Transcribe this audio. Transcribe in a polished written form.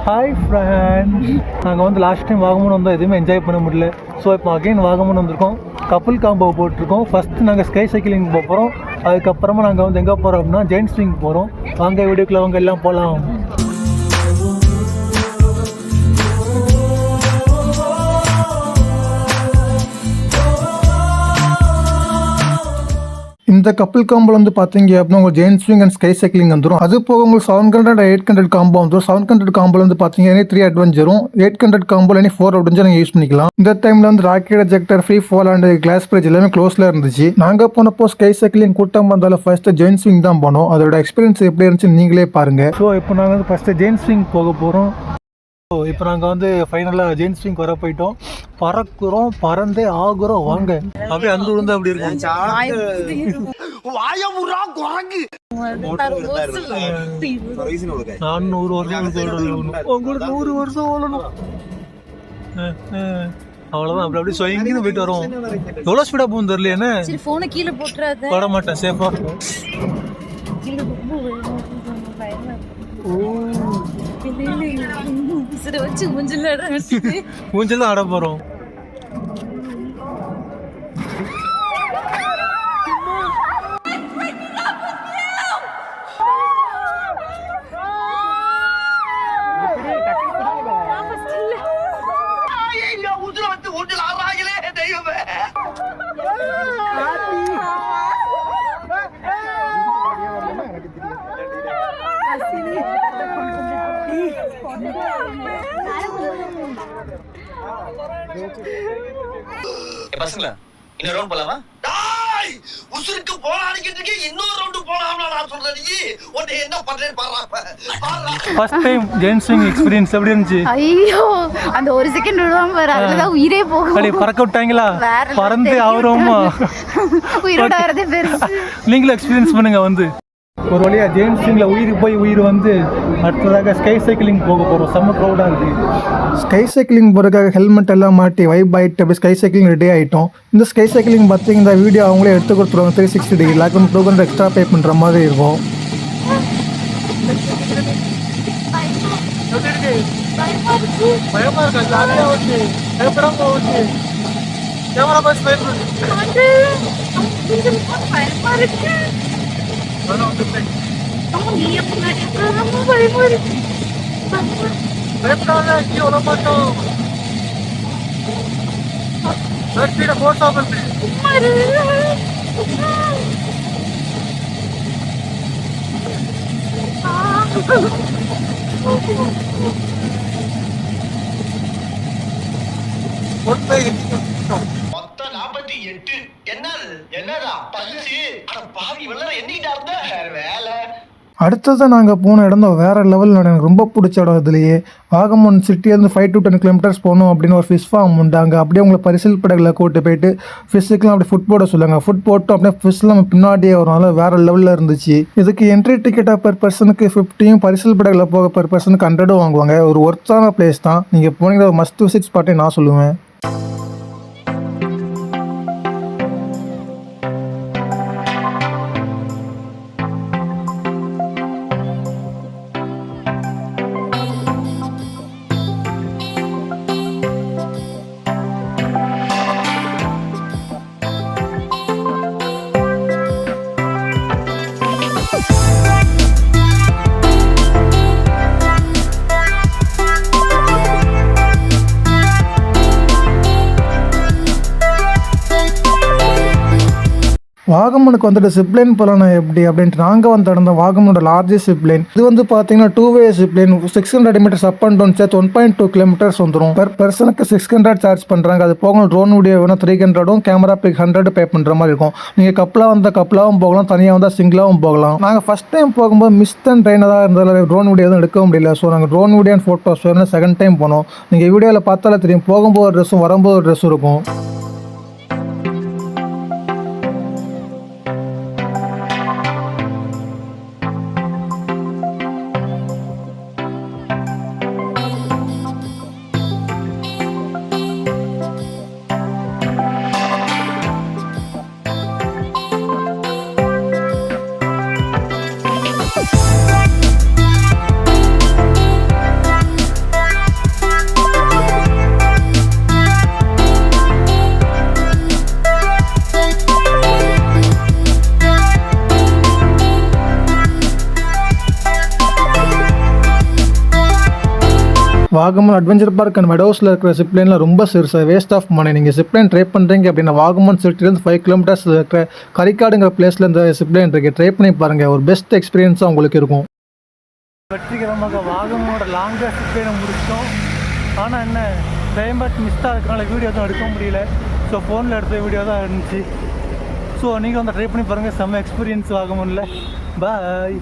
Hi friends, நாங்கள் வந்து last time Vagamon வந்தோம், எதுவுமே என்ஜாய் பண்ண முடியல. ஸோ இப்போ அகைன் வாகமன் வந்திருக்கோம். கப்புள் காம்போ போட்டிருக்கோம். ஃபஸ்ட்டு நாங்கள் ஸ்கை சைக்கிளிங் போகிறோம். அதுக்கப்புறமா நாங்கள் வந்து எங்கே போகிறோம் அப்படின்னா ஜெயின் ஸ்விங் போகிறோம். வாங்க வீடியோக்குள்ள அவங்க எல்லாம் போகலாம். இந்த கப்பிள் காம்போல வந்து பார்த்தீங்க அப்படின்னா உங்களுக்கு Jain swing and sky cycling வந்துடும். அது போக உங்களுக்கு 700 800 காம்போ வந்துடும். 700 காம்போல வந்து பார்த்தீங்கன்னா 3 அட்வென்ச்சரும், 800 காம்போல 4 அட்வென்ச்சர் நீங்கள் யூஸ் பண்ணிக்கலாம். இந்த டைம்ல வந்து rocket ejector, free fall and glass bridge எல்லாமே க்ளோஸ்ல இருந்துச்சு. நாங்கள் போனப்போ ஸ்கை சைக்கிளிங் கூட்டம் வந்தாலும் ஃபர்ஸ்ட் ஜெயின் ஸ்விங் தான் போனோம். அதோட எக்ஸ்பீரியன்ஸ் எப்படி இருந்துச்சு நீங்களே பாருங்க. ஸோ இப்போ நாங்கள் வந்து ஃபர்ஸ்ட் ஜெயின் ஸ்விங் போக போகிறோம். இப்போ நாங்கள் வந்து ஃபைனலாக ஜெயின் ஸ்விங் வர போயிட்டோம். பறக்குறோம், பறந்தே ஆகுறோம். வாங்க அப்படியே அந்த விழுந்து அப்படி இருக்கு. 400 வருஷம் உங்களுக்கு 100 வருஷம் ஓடணும். அவ்வளோதான். அப்படி அப்படியே சொயங்கின்னு போயிட்டு வரோம். எவ்வளோ ஸ்பீடாக போகும் தெரியல. என்ன போன கீழே போட்டுறாத, போட மாட்டேன், சேஃபா. ஊஞ்சல் ஆட போறோம். பசங்களா இன்னொரு ரவுண்ட் போலாமா? டாய் உசுருக்கு போறானீங்க, இன்னொரு ரவுண்ட் போலாம்னா நான் சொல்றேன். நீ உன்னை என்ன பண்றேன்னு பாறா. First time giant swing experience எப்படி இருந்துச்சு? ஐயோ, அந்த ஒரு செகண்ட் விடுவாங்க பாரு, அதுலதான் உயிரே போகும். அடி பறக்க விட்டாங்களா? பறந்து ஆவறோமா? உயிரோட வரதே பெருசு. நீங்களும் எக்ஸ்பீரியன்ஸ் பண்ணுங்க. வந்து ஒரு வழியாக ஜெயின் ஸ்விங்கில் உயிர் வந்து அடுத்ததாக ஸ்கை சைக்கிளிங் போக போகிறோம். செம்ம க்ரௌடாக இருக்குது. ஸ்கை சைக்கிளிங் போகிறதுக்காக ஹெல்மெட் எல்லாம் மாட்டி வைப் ஆகிட்டு அப்படி ஸ்கை சைக்கிளிங் ரெடி ஆகிட்டோம். இந்த ஸ்கை சைக்கிளிங் பார்த்தீங்கன்னா இந்த வீடியோ அவங்களே எடுத்து கொடுத்துருவாங்க. 360 டிகிரி லாக்கம் 200 எக்ஸ்ட்ரா பே பண்ணுற மாதிரி இருக்கும். மொத்தம் 48. என்னடா பஞ்சு பாவி வெள்ளற எண்ணிட்டா இருந்த வேலை. அடுத்ததான் நாங்கள் போன இடம் வேறு லெவலில் எனக்கு ரொம்ப பிடிச்ச இடம். இதுலேயே வாகமன் சிட்டியிலேருந்து 5 to 10 கிலோமீட்டர்ஸ் போகணும் அப்படின்னு ஒரு ஃபிஷ் ஃபார்ம் உண்டு. அங்கே அப்படியே உங்களை பரிசல் படகுல கூட்டு போயிட்டு ஃபிஷ்ஷுக்கெலாம் அப்படி ஃபுட் போட சொல்லுவாங்க. ஃபுட் போட்டு அப்படியே ஃபிஷ்லாம் பின்னாடியே வரனால வேறு லெவலில் இருந்துச்சு. இதுக்கு என்ட்ரி டிக்கெட்டாக பெர் பர்சனுக்கு 50, பரிசல் படகுல போக பெர் பர்சனுக்கு 100 வாங்குவாங்க. ஒரு ஒர்த்தான பிளேஸ் தான். நீங்கள் போனீங்கன்னா ஒரு மஸ்ட் விசிட் ஸ்பாட்டே நான் சொல்லுவேன். வாகமனுக்கு வந்துட்டு சிப்லைன் போகலாம் எப்படி அப்படின்ட்டு நாங்கள் வந்து நடந்த வாகமனோட லார்ஜஸ்ட் சிப்லைன். இது வந்து பார்த்தீங்கன்னா 2-வே zipline. 600 metres up and down சேர்த்து 1.2 கிலோமீட்டர்ஸ் வந்துடும். பெர் பர்சனுக்கு 600 சார்ஜ் பண்ணுறாங்க. அது போக ட்ரோன் வீடியோ வேணும் 300, கேமரா பிக் 100 பே பண்ணுற மாதிரி இருக்கும். நீங்கள் கப்பலாகவும் போகலாம், தனியாக வந்தால் சிங்கிளாகவும் போகலாம். நாங்கள் ஃபஸ்ட் டைம் போகும்போது மிஸ்ட் அண்ட் ட்ரெயினாக தான் இருந்ததில் ட்ரோன் வீடியோ எதுவும் எடுக்க முடியல. ஸோ நாங்கள் ட்ரோன் வீடியோ அண்ட் ஃபோட்டோஸ் வேணும் செகண்ட் டைம் போனோம். நீங்கள் வீடியோவில் பார்த்தாலே தெரியும், போகும்போது ஒரு ட்ரெஸ்ஸும் வரும்போது ஒரு ட்ரெஸ்ஸும் இருக்கும். வாகமன் அட்வென்ச்சர் பார்க் அண்ட் மெடோஸில் இருக்கிற சிப்லைனில் ரொம்ப சிறுசு வேஸ்ட் ஆஃப் மணி. நீங்கள் சிப்லைன் ட்ரை பண்ணுறீங்க அப்படின்னா வாகமன் சிட்டிலேருந்து 5 கிலோமீட்டர்ஸ் இருக்கிற கரிக்காடுங்கிற பிளேஸில் இந்த சிப்லைன் இருக்குது. ட்ரை பண்ணி பாருங்கள், ஒரு பெஸ்ட் எக்ஸ்பீரியன்ஸாக உங்களுக்கு இருக்கும். வெற்றிகரமாக வாகமனோட லாங்கஸ்ட் சிப்லைனை முடிச்சிட்டோம். ஆனால் என்ன கிளைமேட் மிஸ்டாக இருக்கிறனால வீடியோ தான் எடுக்க முடியல. ஸோ ஃபோனில் எடுத்த வீடியோ தான் இருந்துச்சு. ஸோ நீங்கள் வந்து ட்ரை பண்ணி பாருங்கள், செம்ம எக்ஸ்பீரியன்ஸ் வாகமனில். பாய்.